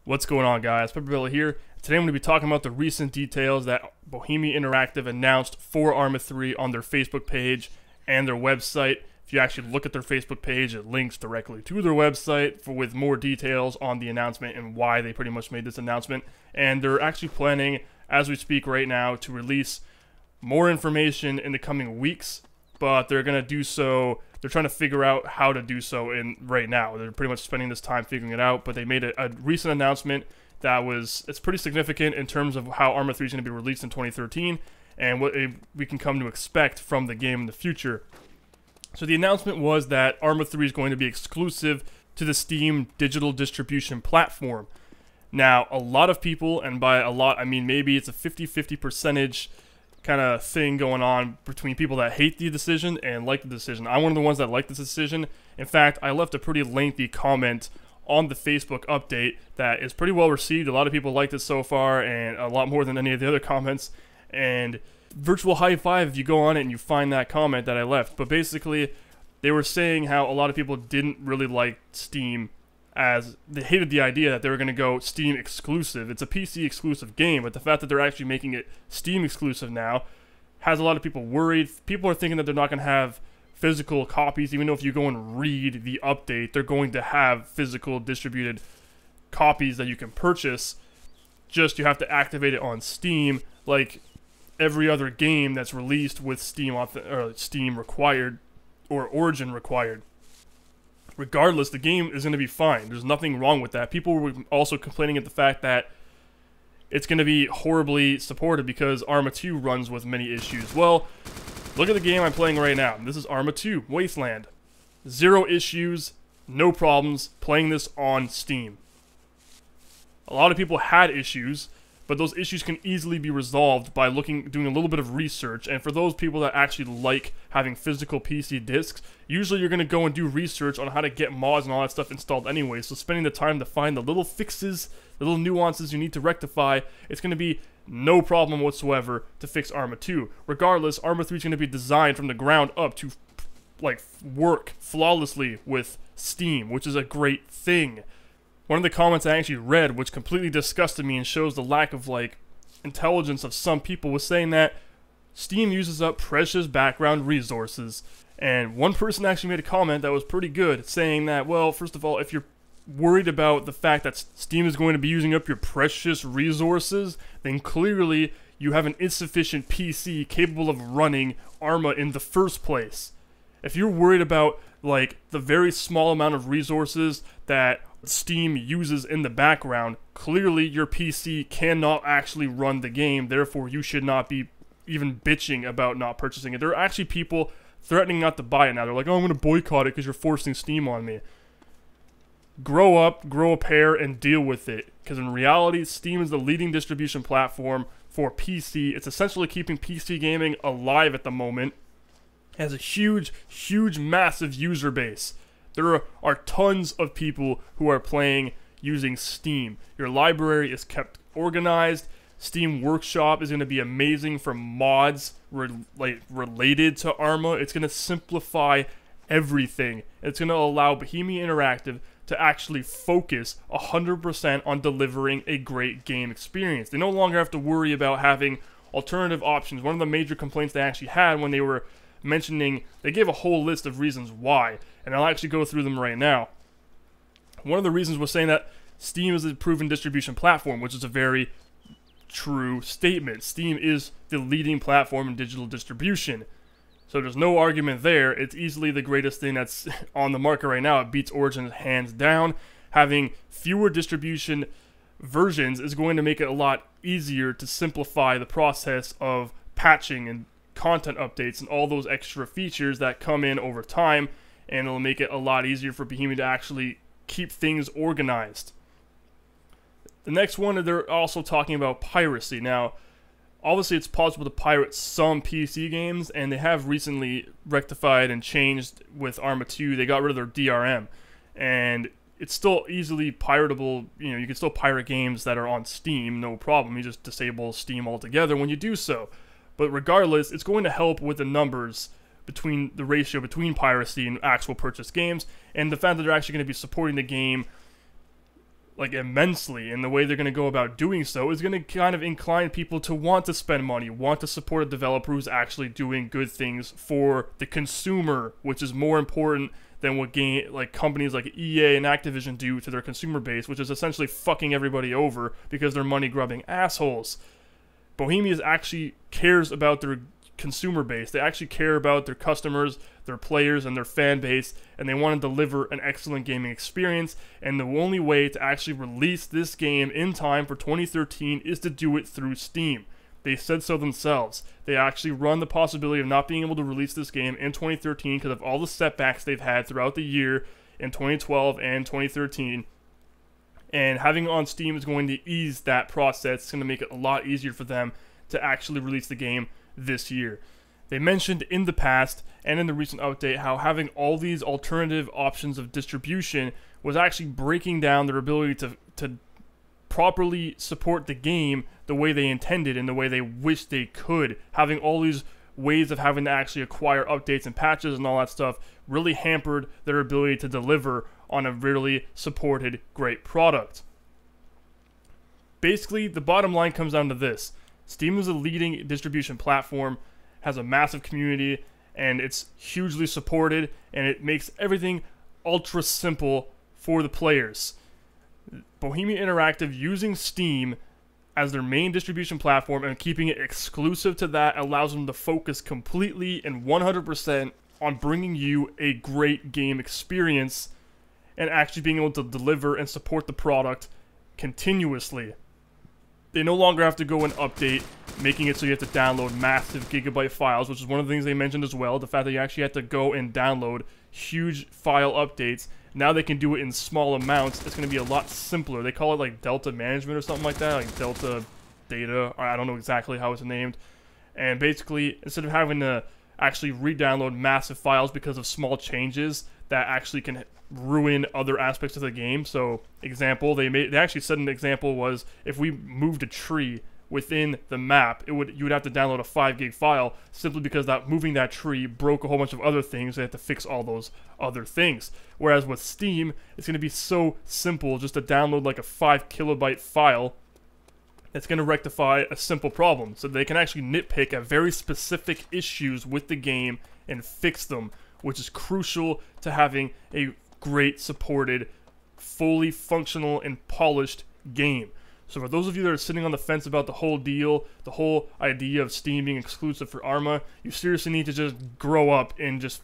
What's going on, guys? Pepperbella here. Today I'm going to be talking about the recent details that Bohemia Interactive announced for Arma 3 on their Facebook page and their website. If you actually look at their Facebook page, it links directly to their website with more details on the announcement and why they pretty much made this announcement. And they're actually planning, as we speak right now, to release more information in the coming weeks, but they're going to do so. They're trying to figure out how to do so right now. They're pretty much spending this time figuring it out, but they made a recent announcement that it's pretty significant in terms of how Arma 3 is going to be released in 2013 and what we can come to expect from the game in the future. So the announcement was that Arma 3 is going to be exclusive to the Steam digital distribution platform. Now, a lot of people, and by a lot, I mean maybe it's a 50-50 percentage kind of thing going on between people that hate the decision and like the decision. I'm one of the ones that like this decision. In fact, I left a pretty lengthy comment on the Facebook update that is pretty well received. A lot of people liked it so far, and a lot more than any of the other comments. And virtual high five if you go on it and you find that comment that I left. But basically, they were saying how a lot of people didn't really like Steam, as they hated the idea that they were going to go Steam exclusive. It's a PC exclusive game, but the fact that they're actually making it Steam exclusive now has a lot of people worried. People are thinking that they're not going to have physical copies, even though if you go and read the update, they're going to have physical distributed copies that you can purchase. Just you have to activate it on Steam, like every other game that's released with Steam required or Origin required. Regardless, the game is going to be fine. There's nothing wrong with that. People were also complaining at the fact that it's going to be horribly supported because Arma 2 runs with many issues. Well, look at the game I'm playing right now. This is Arma 2 Wasteland. 0 issues, no problems, playing this on Steam. A lot of people had issues, but those issues can easily be resolved by doing a little bit of research. And for those people that actually like having physical PC discs, usually you're going to go and do research on how to get mods and all that stuff installed anyway. So spending the time to find the little fixes, the little nuances you need to rectify, it's going to be no problem whatsoever to fix Arma 2. Regardless, Arma 3 is going to be designed from the ground up to work flawlessly with Steam, which is a great thing. One of the comments I actually read, which completely disgusted me and shows the lack of intelligence of some people, was saying that Steam uses up precious background resources. And one person actually made a comment that was pretty good, saying that, well, first of all, if you're worried about the fact that Steam is going to be using up your precious resources, then clearly you have an insufficient PC capable of running Arma in the first place. If you're worried about the very small amount of resources that Steam uses in the background, clearly your PC cannot actually run the game, therefore you should not be even bitching about not purchasing it. There are actually people threatening not to buy it now. They're like, oh, I'm going to boycott it because you're forcing Steam on me. Grow up, grow a pair, and deal with it. Because in reality, Steam is the leading distribution platform for PC. It's essentially keeping PC gaming alive at the moment. It has a huge, massive user base. There are tons of people who are playing using Steam. Your library is kept organized. Steam Workshop is going to be amazing for mods related to Arma. It's going to simplify everything. It's going to allow Bohemia Interactive to actually focus 100% on delivering a great game experience. They no longer have to worry about having alternative options. One of the major complaints they actually had when they were mentioning, they gave a whole list of reasons why, and I'll actually go through them right now. One of the reasons was saying that Steam is a proven distribution platform, which is a very true statement. Steam is the leading platform in digital distribution, so there's no argument there. It's easily the greatest thing that's on the market right now. It beats Origin hands down. Having fewer distribution versions is going to make it a lot easier to simplify the process of patching and content updates and all those extra features that come in over time, and it'll make it a lot easier for Bohemia to actually keep things organized. The next one, they're also talking about piracy. Now, obviously it's possible to pirate some PC games, and they have recently rectified and changed with Arma 2. They got rid of their DRM, and it's still easily piratable. You can still pirate games that are on Steam, no problem. You just disable Steam altogether when you do so. But regardless, it's going to help with the numbers between the ratio between piracy and actual purchased games, and the fact that they're actually going to be supporting the game like immensely, and the way they're going to go about doing so is going to kind of incline people to want to spend money, want to support a developer who's actually doing good things for the consumer, which is more important than what companies like EA and Activision do to their consumer base, which is essentially fucking everybody over because they're money-grubbing assholes. Bohemia actually cares about their consumer base. They actually care about their customers, their players, and their fan base, and they want to deliver an excellent gaming experience, and the only way to actually release this game in time for 2013 is to do it through Steam. They said so themselves. They actually run the possibility of not being able to release this game in 2013 because of all the setbacks they've had throughout the year in 2012 and 2013. And having it on Steam is going to ease that process. It's going to make it a lot easier for them to actually release the game this year. They mentioned in the past and in the recent update how having all these alternative options of distribution was actually breaking down their ability to properly support the game the way they intended and the way they wished they could. Having all these ways of having to actually acquire updates and patches and all that stuff really hampered their ability to deliver on a really supported great product. Basically, the bottom line comes down to this. Steam is a leading distribution platform, has a massive community, and it's hugely supported, and it makes everything ultra simple for the players. Bohemia Interactive using Steam as their main distribution platform and keeping it exclusive to that allows them to focus completely and 100% on bringing you a great game experience and actually being able to deliver and support the product continuously. They no longer have to go and update, making it so you have to download massive gigabyte files, which is one of the things they mentioned as well, the fact that you actually have to go and download huge file updates. Now they can do it in small amounts. It's going to be a lot simpler. They call it like Delta Management or something like that, like Delta Data, or I don't know exactly how it's named. And basically, instead of having to actually re-download massive files because of small changes that actually can ruin other aspects of the game. So, example, they actually said an example was if we moved a tree within the map, you would have to download a 5 gig file simply because that moving that tree broke a whole bunch of other things. They had to fix all those other things. Whereas with Steam, it's going to be so simple just to download like a 5 kilobyte file that's going to rectify a simple problem. So they can actually nitpick at very specific issues with the game and fix them, which is crucial to having a great supported, fully functional and polished game. So for those of you that are sitting on the fence about the whole deal, the whole idea of Steam being exclusive for Arma, you seriously need to just grow up and just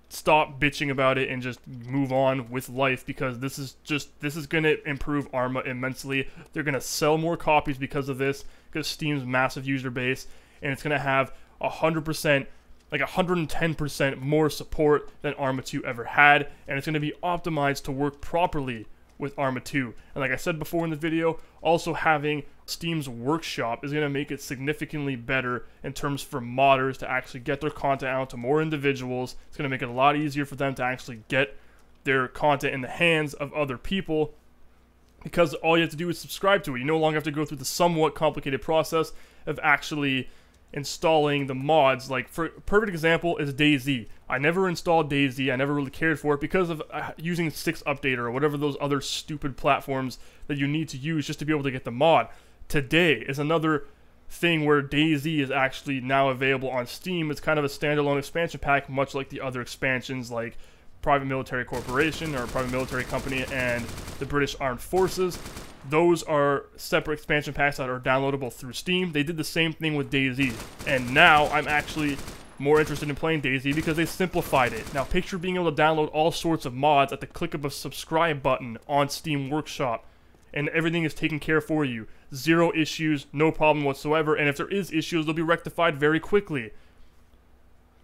stop bitching about it and just move on with life, because this is going to improve Arma immensely. They're going to sell more copies because of this, because Steam's massive user base, and it's going to have 100%, like 110% more support than Arma 2 ever had, and it's going to be optimized to work properly with Arma 2. And like I said before in the video, also having Steam's workshop is going to make it significantly better in terms for modders to actually get their content out to more individuals. It's going to make it a lot easier for them to actually get their content in the hands of other people, because all you have to do is subscribe to it. You no longer have to go through the somewhat complicated process of actually installing the mods. Like, for a perfect example is DayZ. I never installed DayZ. I never really cared for it because of using 6 Updater or whatever those other stupid platforms that you need to use just to be able to get the mod. Today is another thing where DayZ is actually now available on Steam. It's kind of a standalone expansion pack, much like the other expansions like Private Military Corporation or Private Military Company and the British Armed Forces. Those are separate expansion packs that are downloadable through Steam. They did the same thing with DayZ, and now I'm actually more interested in playing DayZ because they simplified it. Now picture being able to download all sorts of mods at the click of a subscribe button on Steam Workshop, and everything is taken care of for you. 0 issues, no problem whatsoever, and if there is issues, they'll be rectified very quickly.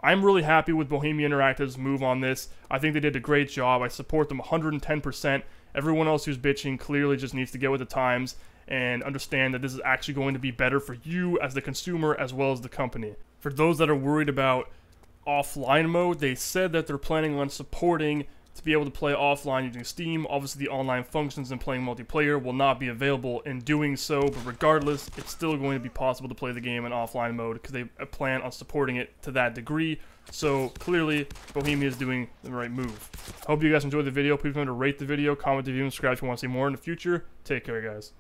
I'm really happy with Bohemia Interactive's move on this. I think they did a great job. I support them 110%. Everyone else who's bitching clearly just needs to get with the times and understand that this is actually going to be better for you as the consumer as well as the company. For those that are worried about offline mode, they said that they're planning on supporting to be able to play offline using Steam. Obviously, the online functions and playing multiplayer will not be available in doing so, but regardless, it's still going to be possible to play the game in offline mode because they plan on supporting it to that degree. So clearly, Bohemia is doing the right move. Hope you guys enjoyed the video. Please remember to rate the video, comment the video, and subscribe if you want to see more in the future. Take care, guys.